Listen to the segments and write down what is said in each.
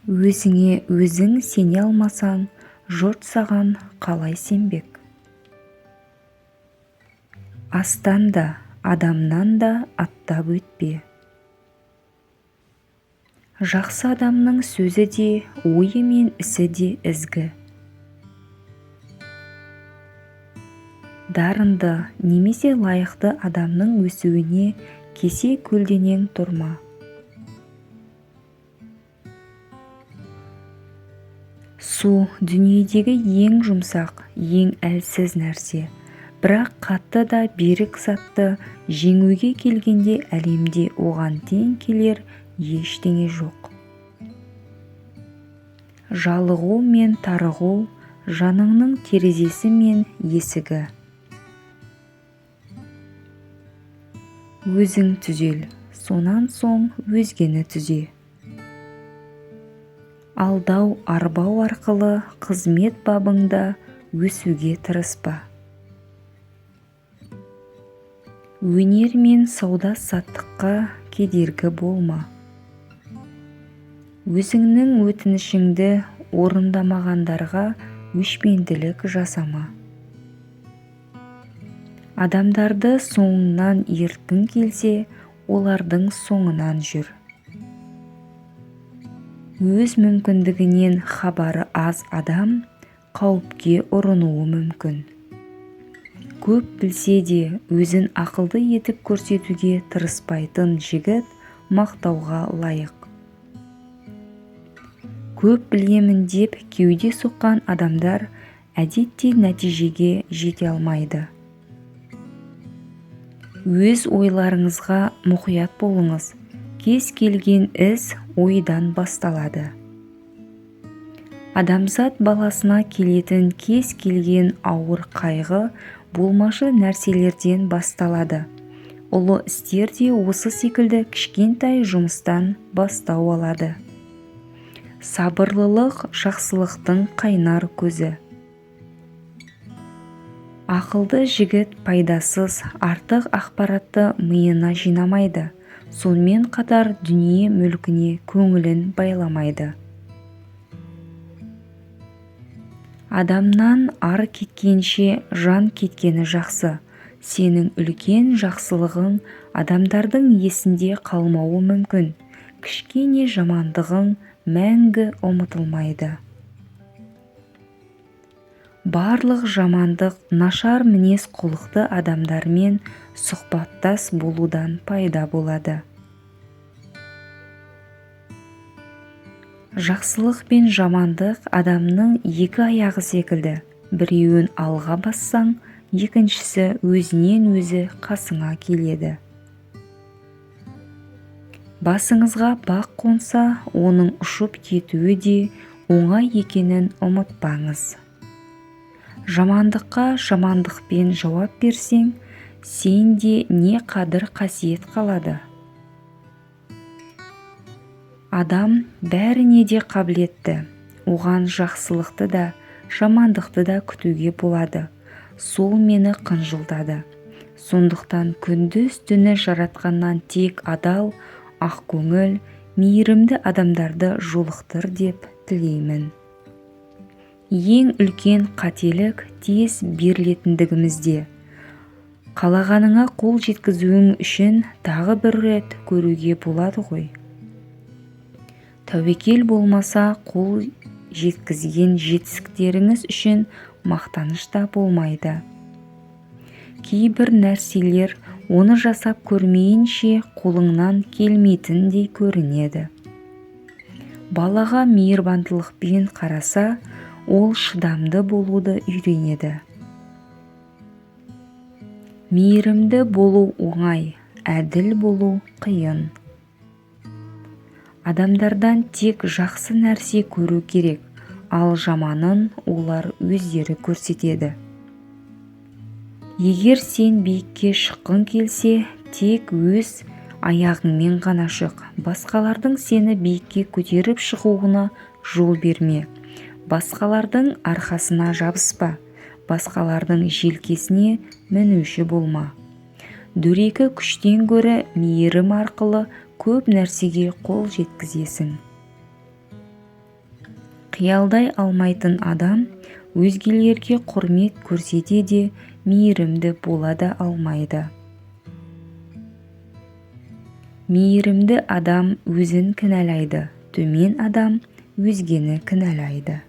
Өзіңе өзің сене алмасаң, жұрт саған қалай сенбек? Астан да, адамнан да аттап өтпе. Жақсы адамның сөзі де, ойы мен ісі де ізгі. Дарынды немесе лайықты адамның өсуіне кесе көлденең тұрма. Су дүниедегі ең жұмсақ, ең әлсіз нәрсе, бірақ қатты да берік затты жеңуге келгенде әлемде оған тең келер ештеңе жоқ. Жалығу мен тарығу жаныңның терезесі мен есігі. Өзің түзел, сонан соң өзгені түзе. Алдау, арбау арқылы қызмет бабыңда өсуге тырыспа. Өнер мен сауда-саттыққа кедергі болма. Өзіңнің өтінішіңді орындамағандарға өшпенділік жасама. Адамдарды соңыңнан ерткің келсе, олардың соңынан жүр. Өз мүмкіндігінен хабары аз адам қауіпке ұрынуы мүмкін. Көп білсе де өзін ақылды етіп көрсетуге тырыспайтын жігіт мақтауға лайық. Көп білемін деп кеуде соққан адамдар әдетте нәтижеге жете алмайды. Өз ойларыңызға мұқият болыңыз. Кез келген іс ойдан басталады. Адамзат баласына келетін кез келген ауыр қайғы болмашы нәрселерден басталады. Ұлы істер де осы секілді кішкентай жұмыстан бастау алады. Сабырлылық жақсылықтың қайнар көзі. Ақылды жігіт пайдасыз артық ақпаратты миына жинамайды. Сонымен қатар дүние мүлкіне көңілін байламайды. Адамнан ар кеткенше жан кеткені жақсы. Сенің үлкен жақсылығың адамдардың есінде қалмауы мүмкін. Кішкене жамандығың мәңгі ұмытылмайды. Барлық жамандық нашар мінез құлықты адамдармен сұхбаттас болудан пайда болады. Жақсылық пен жамандық адамның екі аяғы секілді. Біреуін алға бассаң, екіншісі өзінен өзі қасыңа келеді. Басыңызға бақ қонса, оның ұшып кетуі де оңай екенін ұмытпаңыз. Жамандыққа жамандықпен жауап берсең, сенде не қадір қасиет қалады. Адам бәріне де қабілетті, оған жақсылықты да, жамандықты да күтуге болады. Сол мені қынжылтады. Сондықтан күндіз түні жаратқаннан тек адал, ақкөңіл, мейірімді адамдарды жолықтыр деп тілеймін. Ең үлкен қателік тез берілетіндігімізде. Қалағаныңа қол жеткізуің үшін тағы бір рет көруге болады ғой. Тәуекел болмаса, қол жеткізген жетістіктеріңіз үшін мақтаныш та болмайды. Кейбір нәрселер оны жасап көрмейінше қолыңнан келмейтіндей көрінеді. Балаға мейірбандылықпен қараса, ол шыдамды болуды үйренеді. Мейірімді болу оңай, әділ болу қиын. Адамдардан тек жақсы нәрсе көру керек, ал жаманын олар өздері көрсетеді. Егер сен биікке шыққың келсе, тек өз аяғыңмен ғана шық. Басқалардың сені биікке көтеріп шығуына жол берме. Басқалардың арқасына жабыспа. Басқалардың желкесіне мінуші болма. Дөрекі күштен гөрі мейірім арқылы көп нәрсеге қол жеткізесің. қиялдай алмайтын адам өзгелерге құрмет көрсете де мейірімді бола да алмайды. Мейірімді адам өзін кінәлайды, төмен адам өзгені кінәлайды.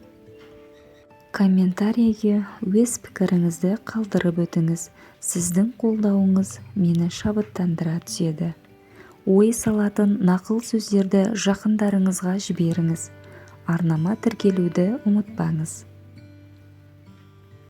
Комментарийге өз пікіріңізді қалдырып өтіңіз. Сіздің қолдауыңыз мені шабыттандыра түседі. Ой салатын нақыл сөздерді жақындарыңызға жіберіңіз. Арнама тіркелуді ұмытпаңыз.